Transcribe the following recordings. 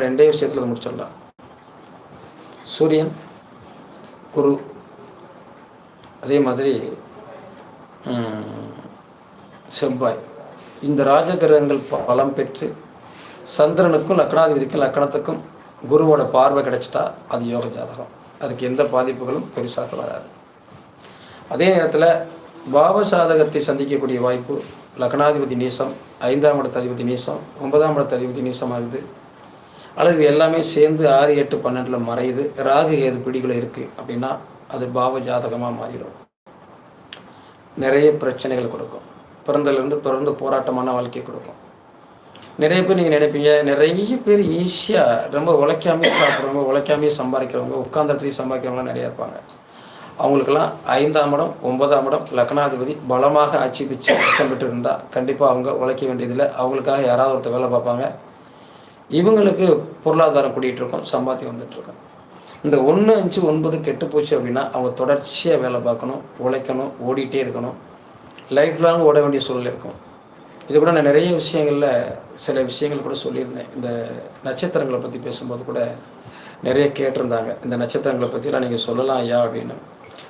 2 விஷயத்தில் முடிச்சிடலாம். சூரியன், குரு, அதே மாதிரி செவ்வாய், இந்த ராஜகிரகங்கள் பலம் பெற்று சந்திரனுக்கும் லக்னாதிபதிக்கும் லக்கணத்துக்கும் குருவோட பார்வை கிடைச்சிட்டா அது யோக ஜாதகம். அதுக்கு எந்த பாதிப்புகளும் பெருசாக வராது. அதே நேரத்தில் பாவசாதகத்தை சந்திக்கக்கூடிய வாய்ப்பு, லக்னாதிபதி நீசம், 5ஆம் இடத்து அதிபதி நீசம், 9ஆம் இடத்து அதிபதி நீசம் ஆகுது, அல்லது எல்லாமே சேர்ந்து 6, 8, 12 மறையுது, ராகு ஏது பிடிகளை இருக்குது அப்படின்னா அது பாவ ஜாதகமாக மாறிடும். நிறைய பிரச்சனைகள் கொடுக்கும். பிறந்தலேருந்து தொடர்ந்து போராட்டமான வாழ்க்கையை கொடுக்கும். நிறைய பேர் நீங்கள் நினைப்பீங்க, நிறைய பேர் ஈஸியாக ரொம்ப உழைக்காமே சாப்பிட்றவங்க, உழைக்காமே சம்பாதிக்கிறவங்க, உட்கார்ந்த இடத்துலையும் சம்பாதிக்கிறவங்களாம் நிறையா இருப்பாங்க. அவங்களுக்கெல்லாம் 5ஆம் இடம், 9ஆம் இடம் லக்னாதிபதி பலமாக ஆட்சி பிச்சு பெற்று இருந்தால் கண்டிப்பாக அவங்க உழைக்க வேண்டியதில்லை. அவங்களுக்காக யாராவது ஒருத்தர் வேலை பார்ப்பாங்க. இவங்களுக்கு பொருளாதாரம் கூட்டிகிட்டு இருக்கோம், சம்பாத்தியம் வந்துட்டுருக்கோம். இந்த 1, 5, 9 கெட்டு போச்சு அப்படின்னா அவங்க தொடர்ச்சியாக வேலை பார்க்கணும், உழைக்கணும், ஓடிட்டே இருக்கணும், லைஃப் லாங் ஓட வேண்டிய சூழ்நிலை இருக்கும். இது கூட நான் நிறைய விஷயங்களில் சில விஷயங்கள் கூட சொல்லியிருந்தேன். இந்த நட்சத்திரங்களை பற்றி பேசும்போது கூட நிறைய கேட்டிருந்தாங்க, இந்த நட்சத்திரங்களை பற்றிலாம் நீங்கள் சொல்லலாம் ஐயா அப்படின்னு.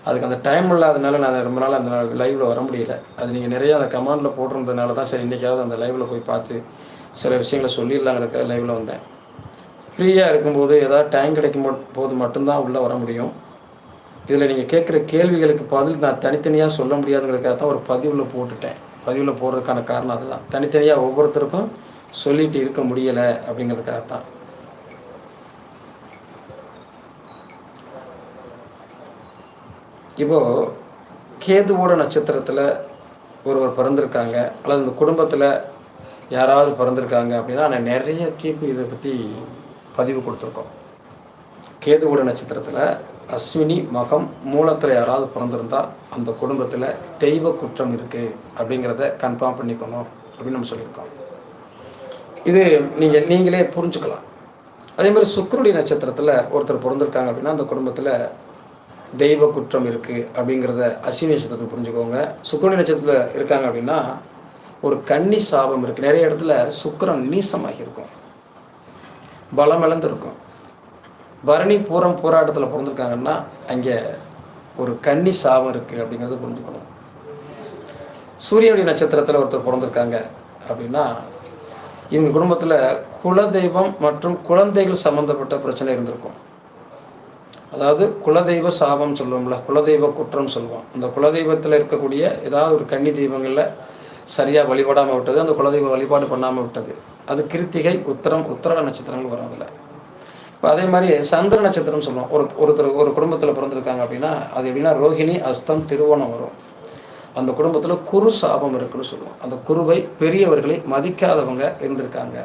அதுக்கு அந்த டைம் இல்லாதனால நான் ரொம்ப நாள் அந்த லைவில் வர முடியல. அது நீங்கள் நிறைய அந்த கமெண்டில் போட்டிருந்ததுனால தான் சரி இன்றைக்காவது அந்த லைவில் போய் பார்த்து சில விஷயங்களை சொல்லிடலாங்கிறக்க லைவில் வந்தேன். ஃப்ரீயாக இருக்கும்போது ஏதாவது டைம் கிடைக்கும் போது மட்டும்தான் உள்ளே வர முடியும். இதில் நீங்கள் கேட்குற கேள்விகளுக்கு பதில் நான் தனித்தனியாக சொல்ல முடியாதுங்கிறதுக்காக தான் ஒரு பதிவில் போட்டுட்டேன். பதிவில் போடுறதுக்கான காரணம் அதுதான். தனித்தனியாக ஒவ்வொருத்தருக்கும் சொல்லிட்டு இருக்க முடியலை அப்படிங்கிறதுக்காக தான். இப்போது கேதுவோட நட்சத்திரத்தில் ஒருவர் பிறந்திருக்காங்க, அல்லது இந்த குடும்பத்தில் யாராவது பிறந்திருக்காங்க அப்படின்னா நான் நிறைய இதை பற்றி பதிவு கொடுத்துருக்கோம். கேதுவோட நட்சத்திரத்தில் அஸ்வினி, மகம், மூலத்தில் யாராவது பிறந்திருந்தால் அந்த குடும்பத்தில் தெய்வ குற்றம் இருக்குது அப்படிங்கிறத கன்ஃபார்ம் பண்ணிக்கணும் அப்படின்னு நம்ம சொல்லியிருக்கோம். இது நீங்களே புரிஞ்சுக்கலாம். அதே மாதிரி சுக்கிரனுடைய நட்சத்திரத்தில் ஒருத்தர் பிறந்திருக்காங்க அப்படின்னா அந்த குடும்பத்தில் தெய்வ குற்றம் இருக்குது அப்படிங்கிறத அஸ்வினி நட்சத்திரத்தை புரிஞ்சுக்கோங்க. சுக்கிரனுடைய நட்சத்திரத்தில் இருக்காங்க அப்படின்னா ஒரு கன்னி சாபம் இருக்குது. நிறைய இடத்துல சுக்கிரன் நீசமாகி இருக்கும், பலம் இழந்திருக்கும். பரணி, பூரம், போராட்டத்தில் பிறந்திருக்காங்கன்னா அங்கே ஒரு கன்னி சாபம் இருக்குது அப்படிங்கிறத புரிஞ்சுக்கணும். சூரியனுடைய நட்சத்திரத்தில் ஒருத்தர் பிறந்திருக்காங்க அப்படின்னா இவங்க குடும்பத்தில் குலதெய்வம் மற்றும் குழந்தைகள் சம்மந்தப்பட்ட பிரச்சனை இருந்திருக்கும். அதாவது குலதெய்வ சாபம் சொல்லுவோம்ல, குலதெய்வ குற்றம் சொல்லுவோம். அந்த குலதெய்வத்தில் இருக்கக்கூடிய ஏதாவது ஒரு கன்னி தெய்வங்களில் சரியாக வழிபடாமல் விட்டது, அந்த குலதெய்வ வழிபாடு பண்ணாமல் விட்டது, அது கிருத்திகை, உத்திரம், உத்திராட நட்சத்திரங்கள் வரும் அதில். இப்போ அதே மாதிரி சந்திர நட்சத்திரம் சொல்லுவோம். ஒரு குடும்பத்தில் பிறந்திருக்காங்க அப்படின்னா அது எப்படின்னா ரோகிணி, அஸ்தம், திருவோணம் வரும். அந்த குடும்பத்தில் குரு சாபம் இருக்குன்னு சொல்லுவோம். அந்த குருவை, பெரியவர்களை மதிக்காதவங்க இருந்திருக்காங்க.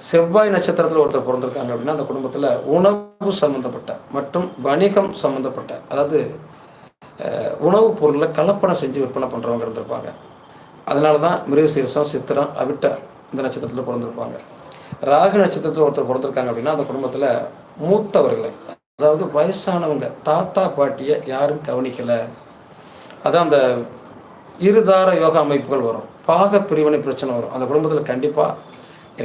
செவ்வாய் நட்சத்திரத்தில் ஒருத்தர் பிறந்திருக்காங்க அப்படின்னா அந்த குடும்பத்தில் உணவு சம்மந்தப்பட்ட மற்றும் வணிகம் சம்மந்தப்பட்ட, அதாவது உணவுப் பொருளை கலப்படம் செஞ்சு விற்பனை பண்ணுறவங்க இருந்திருப்பாங்க. அதனால தான் மிருகசீரிசம், சித்திரம், அவிட்ட இந்த நட்சத்திரத்தில் பிறந்திருப்பாங்க. ராகு நட்சத்திரத்தில் ஒருத்தர் பிறந்திருக்காங்க அப்படின்னா அந்த குடும்பத்தில் மூத்தவர்களை, அதாவது வயசானவங்க, தாத்தா பாட்டியை யாரும் கவனிக்கலை. அதான் அந்த இருதார யோகா அமைப்புகள் வரும், பாக பிரிவினை பிரச்சனை வரும். அந்த குடும்பத்தில் கண்டிப்பாக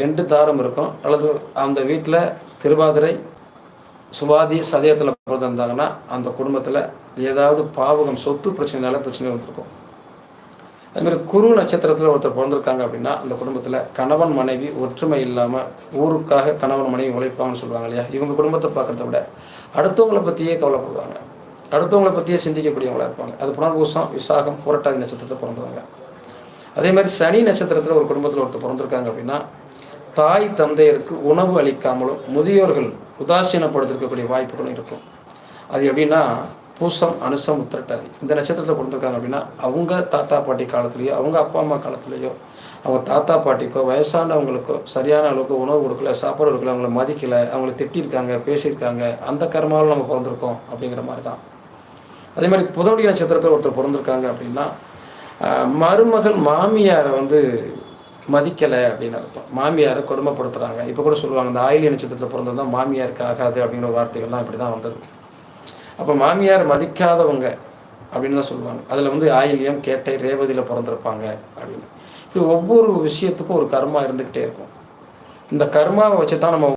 2 தாரம் இருக்கும். அல்லது அந்த வீட்டில் திருவாதிரை, சுவாதி, சதயத்தில் பிறந்திருந்தாங்கன்னா அந்த குடும்பத்தில் ஏதாவது பாவகம், சொத்து பிரச்சனை, நில பிரச்சனை வந்துருக்கும். அதுமாதிரி குரு நட்சத்திரத்தில் ஒருத்தர் பிறந்திருக்காங்க அப்படின்னா அந்த குடும்பத்தில் கணவன் மனைவி ஒற்றுமை இல்லாமல் ஊருக்காக கணவன் மனைவி உழைப்பாங்கன்னு சொல்லுவாங்க இல்லையா. இவங்க குடும்பத்தை பார்க்குறத விட அடுத்தவங்களை பற்றியே கவலைப்படுவாங்க, அடுத்தவங்களை பற்றியே சிந்திக்கக்கூடியவங்களாக இருப்பாங்க. அது புனர்பூசம், விசாகம், புரட்டாதி நட்சத்திரத்தில் பிறந்தவங்க. அதே மாதிரி சனி நட்சத்திரத்தில் ஒரு குடும்பத்தில் ஒருத்தர் பிறந்திருக்காங்க அப்படின்னா தாய் தந்தையருக்கு உணவு அளிக்காமலும் முதியோர்கள் உதாசீனப்படுத்திருக்கக்கூடிய வாய்ப்புகளும் இருக்கும். அது எப்படின்னா பூசம், அனுசம், உத்திரட்டாதி இந்த நட்சத்திரத்தில் பிறந்திருக்காங்க அப்படின்னா அவங்க தாத்தா பாட்டி காலத்துலேயோ, அவங்க அப்பா அம்மா காலத்துலேயோ, அவங்க தாத்தா பாட்டிக்கோ, வயசானவங்களுக்கோ சரியான அளவுக்கு உணவு கொடுக்கல, சாப்பாடு கொடுக்கல, அவங்கள மதிக்கலை, அவங்கள திட்டிருக்காங்க, பேசியிருக்காங்க, அந்த கர்மாவில் நம்ம பிறந்திருக்கோம் அப்படிங்கிற மாதிரி தான். அதே மாதிரி புதனுடைய நட்சத்திரத்தில் ஒருத்தர் பிறந்திருக்காங்க அப்படின்னா மருமகள் மாமியாரை மதிக்கலை அப்படின்னு அர்த்தம். மாமியாரை கொடுமைப்படுத்துகிறாங்க. இப்போ கூட சொல்லுவாங்க இந்த ஆயிலிய நட்சத்திரத்தில் பிறந்திருந்தால் மாமியாருக்கு ஆகாது அப்படிங்கிற வார்த்தைகள்லாம் இப்படி தான் வந்தது. அப்போ மாமியார் மதிக்காதவங்க அப்படின்னு தான் சொல்லுவாங்க. அதில் ஆயிலியம், கேட்டை, ரேவதியில் பிறந்திருப்பாங்க அப்படின்னு. இப்படி ஒவ்வொரு விஷயத்துக்கும் ஒரு கர்மா இருந்துக்கிட்டே இருக்கும். இந்த கர்மாவை வச்சு தான் நம்ம